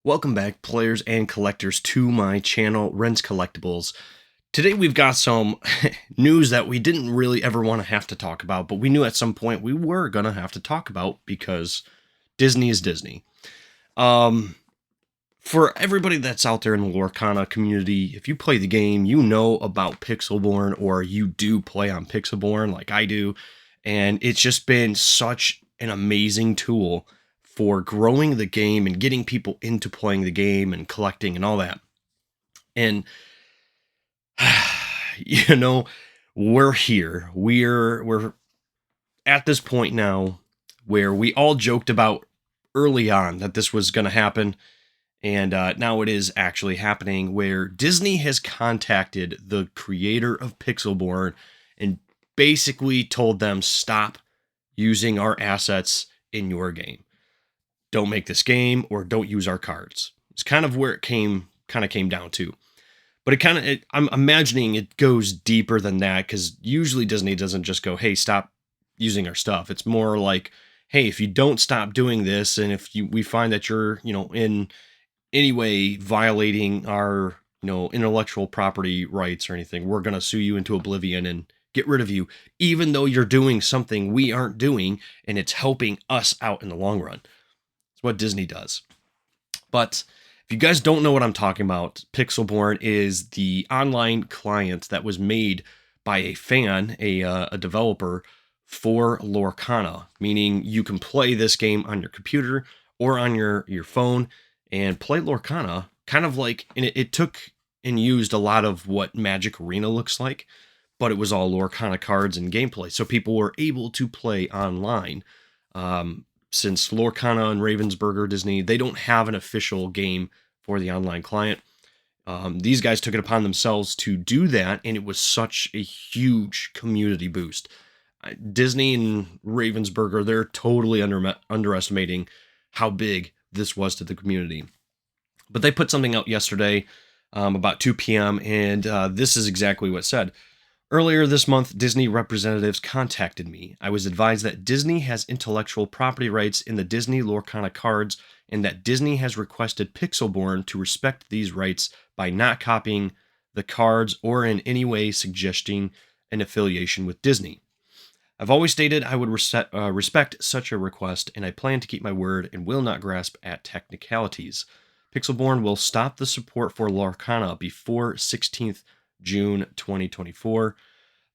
Welcome back, players and collectors, to my channel, Ren's Collectibles. Today we've got some news that we didn't really ever want to have to talk about, but we knew at some point we were going to have to talk about because Disney is Disney. For everybody that's out there in the Lorcana community, if you play the game, you know about Pixelborn, or you do play on Pixelborn like I do, and it's just been such an amazing tool for growing the game and getting people into playing the game and collecting and all that. And you know, we're here. We're at this point now where we all joked about early on that this was going to happen, and now it is actually happening, where Disney has contacted the creator of Pixelborn and basically told them, stop using our assets in your game. Don't make this game, or don't use our cards. It's kind of where it came down to. But I'm imagining it goes deeper than that, because usually Disney doesn't just go, hey, stop using our stuff. It's more like, hey, if you don't stop doing this, and if we find that you're, in any way violating our, intellectual property rights or anything, we're going to sue you into oblivion and get rid of you, even though you're doing something we aren't doing, and it's helping us out in the long run. It's what Disney does. But if you guys don't know what I'm talking about, Pixelborn is the online client that was made by a fan, a developer, for Lorcana, meaning you can play this game on your computer or on your phone and play Lorcana, kind of like, and it took and used a lot of what Magic Arena looks like, but it was all Lorcana cards and gameplay, so people were able to play online. Since Lorcana and Ravensburger Disney, they don't have an official game for the online client. These guys took it upon themselves to do that, and it was such a huge community boost. Disney and Ravensburger, they're totally underestimating how big this was to the community. But they put something out yesterday about 2 p.m., and this is exactly what it said. Earlier this month, Disney representatives contacted me. I was advised that Disney has intellectual property rights in the Disney Lorcana cards, and that Disney has requested Pixelborn to respect these rights by not copying the cards or in any way suggesting an affiliation with Disney. I've always stated I would respect such a request, and I plan to keep my word and will not grasp at technicalities. Pixelborn will stop the support for Lorcana before 16th June 2024.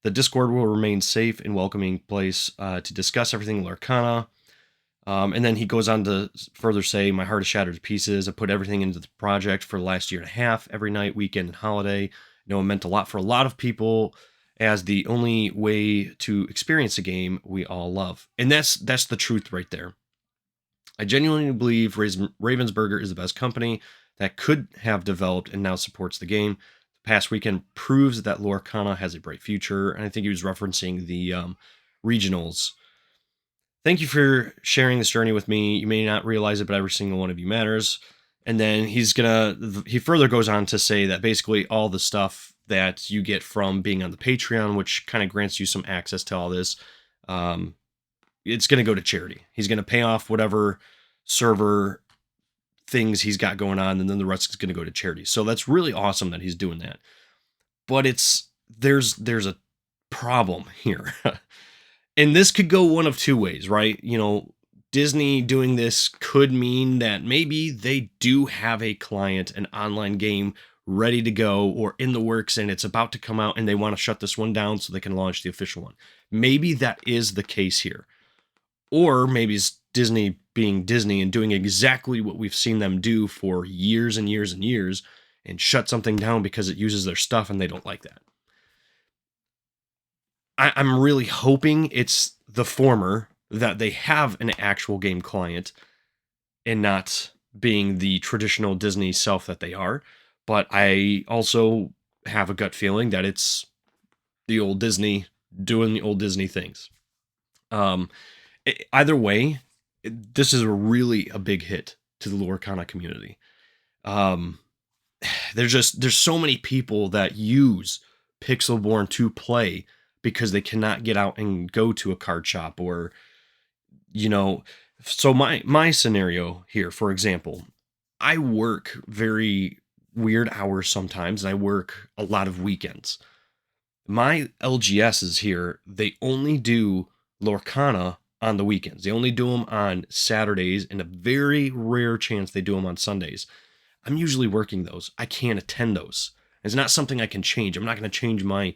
The Discord will remain safe and welcoming place to discuss everything Lorcana. And then he goes on to further say, my heart is shattered to pieces. I put everything into the project for the last year and a half, every night, weekend, and holiday. I know it meant a lot for a lot of people, as the only way to experience a game we all love. And that's the truth right there. I genuinely believe Ravensburger is the best company that could have developed and now supports the game. The past weekend proves that Lorcana has a bright future, and I think he was referencing the regionals. Thank you for sharing this journey with me. You may not realize it, but every single one of you matters. And then he further goes on to say that basically all the stuff that you get from being on the Patreon, which kind of grants you some access to all this, it's going to go to charity. He's going to pay off whatever server things he's got going on, and then the rest is going to go to charity. So that's really awesome that he's doing that. But there's a problem here. And this could go one of two ways, right? Disney doing this could mean that maybe they do have a client, an online game ready to go or in the works, and it's about to come out, and they want to shut this one down so they can launch the official one. Maybe that is the case here. Or maybe it's Disney being Disney and doing exactly what we've seen them do for years and years and years, and shut something down because it uses their stuff and they don't like that. I'm really hoping it's the former, that they have an actual game client and not being the traditional Disney self that they are. But I also have a gut feeling that it's the old Disney doing the old Disney things. Either way, this is really a big hit to the Lorcana community. There's so many people that use Pixelborn to play because they cannot get out and go to a card shop, or so my scenario here, for example, I work very weird hours sometimes, and I work a lot of weekends. My LGSs here, they only do Lorcana on the weekends. They only do them on Saturdays, and a very rare chance they do them on Sundays. I'm usually working those. I can't attend those. It's not something I can change. I'm not going to change my,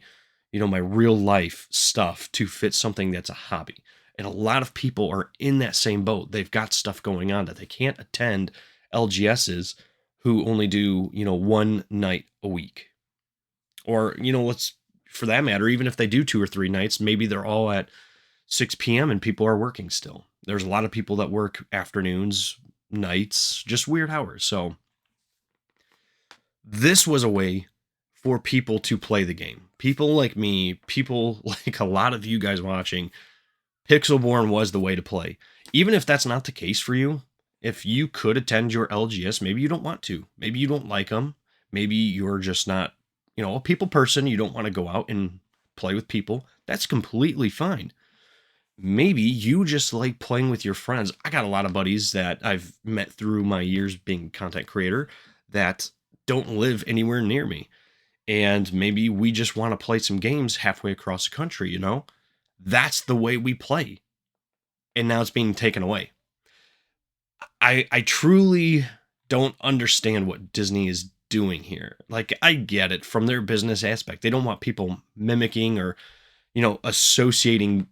my real life stuff to fit something that's a hobby. And a lot of people are in that same boat. They've got stuff going on that they can't attend LGSs who only do, one night a week. Or, let's, for that matter, even if they do 2 or 3 nights, maybe they're all at 6 p.m. and people are working still. There's a lot of people that work afternoons, nights, just weird hours. So this was a way for people to play the game. People like me, people like a lot of you guys watching, Pixelborn was the way to play. Even if that's not the case for you, if you could attend your LGS, maybe you don't want to. Maybe you don't like them. Maybe you're just not, a people person. You don't want to go out and play with people. That's completely fine. Maybe you just like playing with your friends. I got a lot of buddies that I've met through my years being a content creator that don't live anywhere near me. And maybe we just want to play some games halfway across the country, That's the way we play. And now it's being taken away. I truly don't understand what Disney is doing here. Like, I get it from their business aspect. They don't want people mimicking or, associating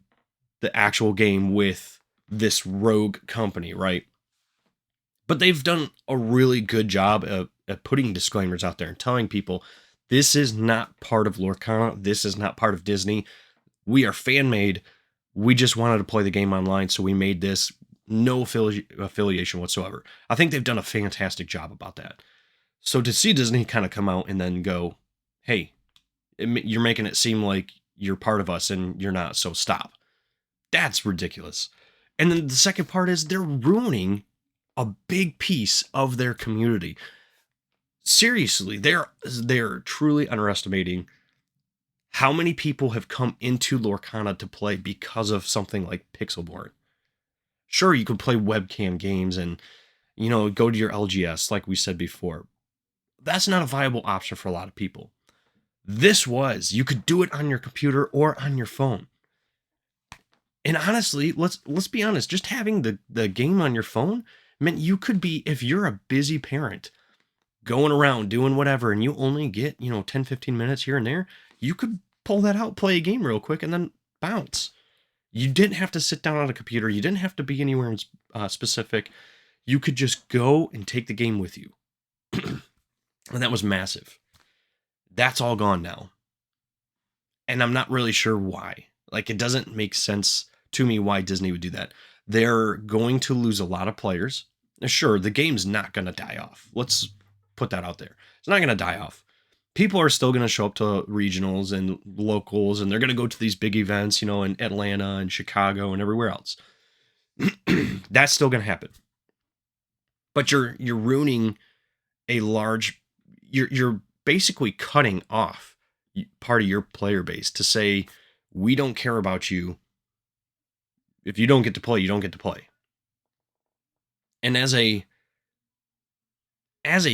the actual game with this rogue company, right? But they've done a really good job of putting disclaimers out there and telling people this is not part of Lorcana. This is not part of Disney. We are fan made. We just wanted to play the game online, so we made this. No affiliation whatsoever. I think they've done a fantastic job about that. So to see Disney kind of come out and then go, hey, you're making it seem like you're part of us and you're not, so stop. That's ridiculous. And then the second part is they're ruining a big piece of their community. Seriously, they're truly underestimating how many people have come into Lorcana to play because of something like Pixelborn. Sure, you can play webcam games and, go to your LGS, like we said before. That's not a viable option for a lot of people. This was. You could do it on your computer or on your phone. And honestly, let's be honest, just having the game on your phone meant you could be, if you're a busy parent, going around doing whatever, and you only get, 10, 15 minutes here and there, you could pull that out, play a game real quick, and then bounce. You didn't have to sit down on a computer. You didn't have to be anywhere specific. You could just go and take the game with you. And that was massive. That's all gone now. And I'm not really sure why. Like, it doesn't make sense to me why Disney would do that. They're going to lose a lot of players. Sure, the game's not going to die off. Let's put that out there. It's not going to die off. People are still going to show up to regionals and locals, and they're going to go to these big events, in Atlanta and Chicago and everywhere else. That's still going to happen. But you're ruining a large, you're basically cutting off part of your player base to say, we don't care about you. If you don't get to play, you don't get to play. And as a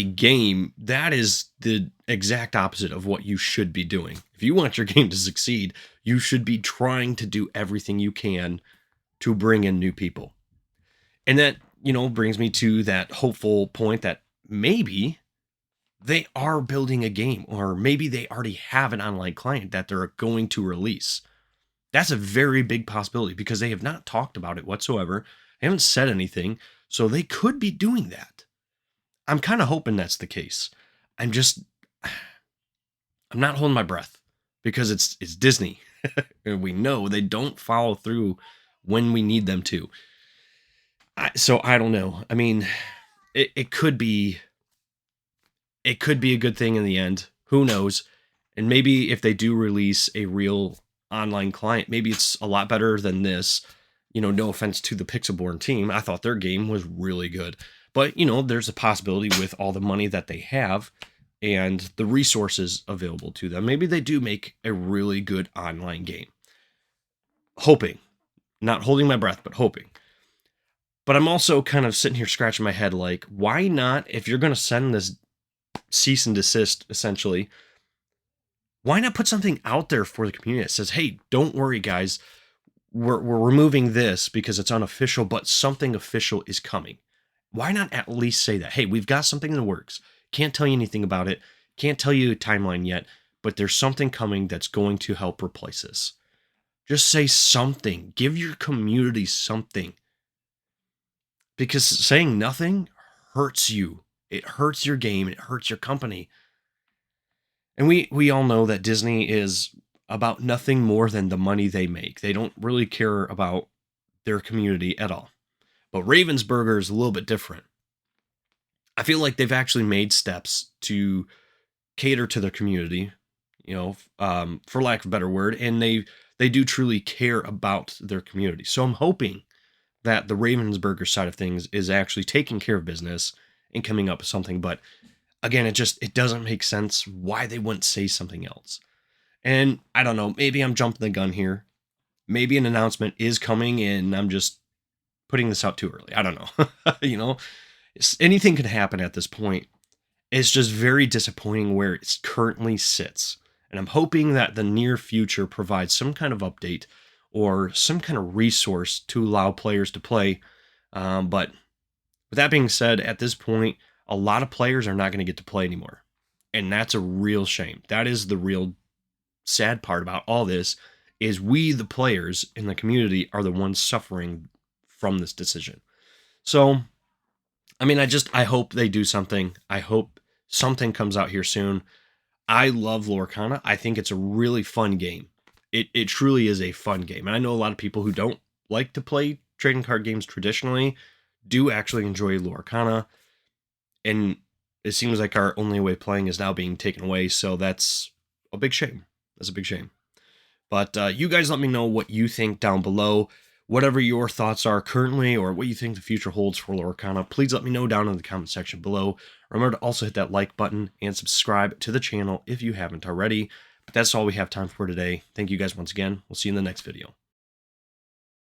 game, that is the exact opposite of what you should be doing. If you want your game to succeed, you should be trying to do everything you can to bring in new people. And that, brings me to that hopeful point that maybe they are building a game, or maybe they already have an online client that they're going to release. That's a very big possibility because they have not talked about it whatsoever. They haven't said anything. So they could be doing that. I'm kind of hoping that's the case. I'm not holding my breath because it's Disney. And we know they don't follow through when we need them to. So I don't know. I mean, it could be a good thing in the end. Who knows? And maybe if they do release a real online client, maybe it's a lot better than this. No offense to the Pixelborn team. I thought their game was really good. But, there's a possibility with all the money that they have and the resources available to them. Maybe they do make a really good online game. Hoping. Not holding my breath, but hoping. But I'm also kind of sitting here scratching my head like, why not, if you're going to send this cease and desist, essentially, why not put something out there for the community that says, hey, don't worry, guys, we're removing this because it's unofficial, but something official is coming. Why not at least say that? Hey, we've got something in the works. Can't tell you anything about it. Can't tell you a timeline yet, but there's something coming that's going to help replace this. Just say something. Give your community something. Because saying nothing hurts you. It hurts your game. It hurts your company. And we all know that Disney is about nothing more than the money they make. They don't really care about their community at all. But Ravensburger is a little bit different. I feel like they've actually made steps to cater to their community, for lack of a better word, and they do truly care about their community. So I'm hoping that the Ravensburger side of things is actually taking care of business and coming up with something. But again, it doesn't make sense why they wouldn't say something else. And I don't know, maybe I'm jumping the gun here. Maybe an announcement is coming and I'm just putting this out too early. I don't know. Anything could happen at this point. It's just very disappointing where it currently sits. And I'm hoping that the near future provides some kind of update or some kind of resource to allow players to play. But with that being said, at this point, a lot of players are not going to get to play anymore. And that's a real shame. That is the real sad part about all this, is we, the players in the community, are the ones suffering from this decision. So, I mean, I hope they do something. I hope something comes out here soon. I love Lorcana. I think it's a really fun game. It truly is a fun game. And I know a lot of people who don't like to play trading card games traditionally do actually enjoy Lorcana. And it seems like our only way of playing is now being taken away. So that's a big shame. That's a big shame. But you guys let me know what you think down below. Whatever your thoughts are currently or what you think the future holds for Lorcana, please let me know down in the comment section below. Remember to also hit that like button and subscribe to the channel if you haven't already. But that's all we have time for today. Thank you guys once again. We'll see you in the next video.